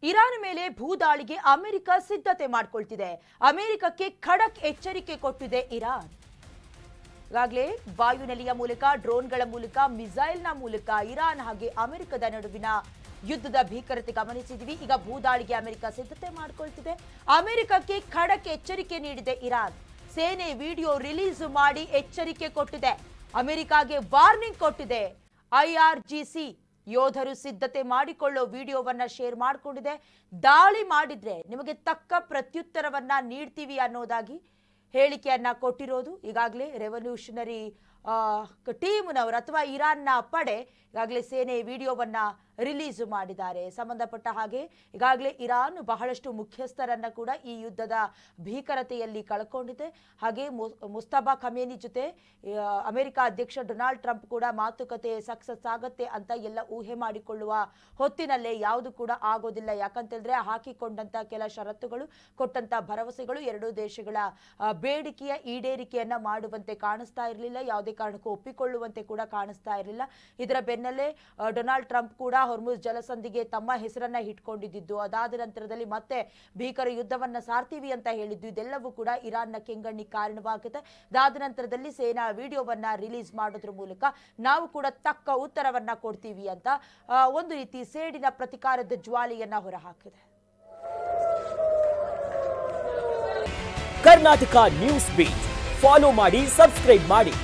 Iran ಮೇಲೆ ಭೂದಾಳಿಗೆ America ಸಿದ್ಧತೆ ಮಾಡಿಕೊಳ್ತಿದೆ. ಅಮೆರಿಕಕ್ಕೆ ಖಡಕ್ ಎಚ್ಚರಿಕೆ ಕೊಟ್ಟಿದೆ ಇರಾನ್. ಈಗಾಗಲೇ ವಾಯುನೆಲೆಯ ಮೂಲಕ, ಡ್ರೋನ್ಗಳ ಮೂಲಕ, ಮಿಸೈಲ್ನ ಮೂಲಕ ಇರಾನ್ ಹಾಗೆ ಅಮೆರಿಕದ ನಡುವಿನ ಯುದ್ಧದ ಭೀಕರತೆ ಗಮನಿಸಿದ್ವಿ. ಈಗ ಭೂದಾಳಿಗೆ ಅಮೆರಿಕ ಸಿದ್ಧತೆ ಮಾಡಿಕೊಳ್ತಿದೆ. ಅಮೆರಿಕಕ್ಕೆ ಖಡಕ್ ಎಚ್ಚರಿಕೆ ನೀಡಿದೆ ಇರಾನ್. ಸೇನೆ ವಿಡಿಯೋ ರಿಲೀಸ್ ಮಾಡಿ ಎಚ್ಚರಿಕೆ ಕೊಟ್ಟಿದೆ. ಅಮೆರಿಕಾಗೆ ವಾರ್ನಿಂಗ್ ಕೊಟ್ಟಿದೆ. IRGC ಯೋಧರು ಸಿದ್ಧತೆ ಮಾಡಿಕೊಳ್ಳೋ ವಿಡಿಯೋವನ್ನ ಶೇರ್ ಮಾಡಿಕೊಂಡಿದೆ. ದಾಳಿ ಮಾಡಿದ್ರೆ ನಿಮಗೆ ತಕ್ಕ ಪ್ರತ್ಯುತ್ತರವನ್ನ ನೀಡ್ತೀವಿ ಅನ್ನೋದಾಗಿ ಹೇಳಿಕೆಯನ್ನ ಕೊಟ್ಟಿರೋದು. ಈಗಾಗಲೇ ರೆವಲ್ಯೂಷನರಿ ಟೀಮ್ನವರು ಅಥವಾ ಇರಾನ್ನ ಪಡೆ ಈಗಾಗಲೇ ಸೇನೆ ವಿಡಿಯೋವನ್ನ ರಿಲೀಸ್ ಮಾಡಿದ್ದಾರೆ. ಸಂಬಂಧಪಟ್ಟ ಹಾಗೆ ಈಗಾಗಲೇ ಇರಾನ್ ಬಹಳಷ್ಟು ಮುಖ್ಯಸ್ಥರನ್ನ ಕೂಡ ಈ ಯುದ್ಧದ ಭೀಕರತೆಯಲ್ಲಿ ಕಳ್ಕೊಂಡಿದೆ. ಹಾಗೆ ಮುಸ್ತಫಾ ಖಮೇನಿ ಜೊತೆ ಅಮೆರಿಕ ಅಧ್ಯಕ್ಷ ಡೊನಾಲ್ಡ್ ಟ್ರಂಪ್ ಕೂಡ ಮಾತುಕತೆ ಸಕ್ಸಸ್ ಆಗತ್ತೆ ಅಂತ ಎಲ್ಲ ಊಹೆ ಮಾಡಿಕೊಳ್ಳುವ ಹೊತ್ತಿನಲ್ಲೇ ಯಾವುದು ಕೂಡ ಆಗೋದಿಲ್ಲ. ಯಾಕಂತಂದ್ರೆ ಹಾಕಿಕೊಂಡಂತ ಕೆಲ ಷರತ್ತುಗಳು, ಕೊಟ್ಟಂತ ಭರವಸೆಗಳು ಎರಡೂ ದೇಶಗಳ ಬೇಡಿಕೆಯ ಈಡೇರಿಕೆಯನ್ನ ಮಾಡುವಂತೆ ಕಾಣಿಸ್ತಾ ಇರಲಿಲ್ಲ. ಯಾವುದೇ ಕಾರಣಕ್ಕೂ ಒಪ್ಪಿಕೊಳ್ಳುವಂತೆ ಕೂಡ ಕಾಣಿಸ್ತಾ ಇರಲಿಲ್ಲ. ಇದರ ಬೆನ್ನಲ್ಲೇ ಡೊನಾಲ್ಡ್ ಟ್ರಂಪ್ ಕೂಡ ಹೊರ್ಮುಜ್ ಜಲಸಂಧಿಗೆ ತಮ್ಮ ಹೆಸರನ್ನ ಇಟ್ಕೊಂಡಿದ್ದು, ಅದಾದ ನಂತರದಲ್ಲಿ ಮತ್ತೆ ಭೀಕರ ಯುದ್ಧವನ್ನ ಸಾರ್ತೀವಿ ಅಂತ ಹೇಳಿದ್ದು, ಇದೆಲ್ಲವೂ ಕೂಡ ಇರಾನ್ನ ಕೆಂಗಣ್ಣಿ ಕಾರಣವಾಗುತ್ತೆ. ಅದಾದ ನಂತರದಲ್ಲಿ ಸೇನಾ ವಿಡಿಯೋವನ್ನ ರಿಲೀಸ್ ಮಾಡೋದ್ರ ಮೂಲಕ ನಾವು ಕೂಡ ತಕ್ಕ ಉತ್ತರವನ್ನ ಕೊಡ್ತೀವಿ ಅಂತ ಒಂದು ರೀತಿ ಸೇಡಿನ ಪ್ರತಿಕಾರದ ಜ್ವಾಲೆಯನ್ನ ಹೊರಹಾಕಿದೆ. ಕರ್ನಾಟಕ ನ್ಯೂಸ್ ಬೀಟ್ ಫಾಲೋ ಮಾಡಿ, ಸಬ್ಸ್ಕ್ರೈಬ್ ಮಾಡಿ.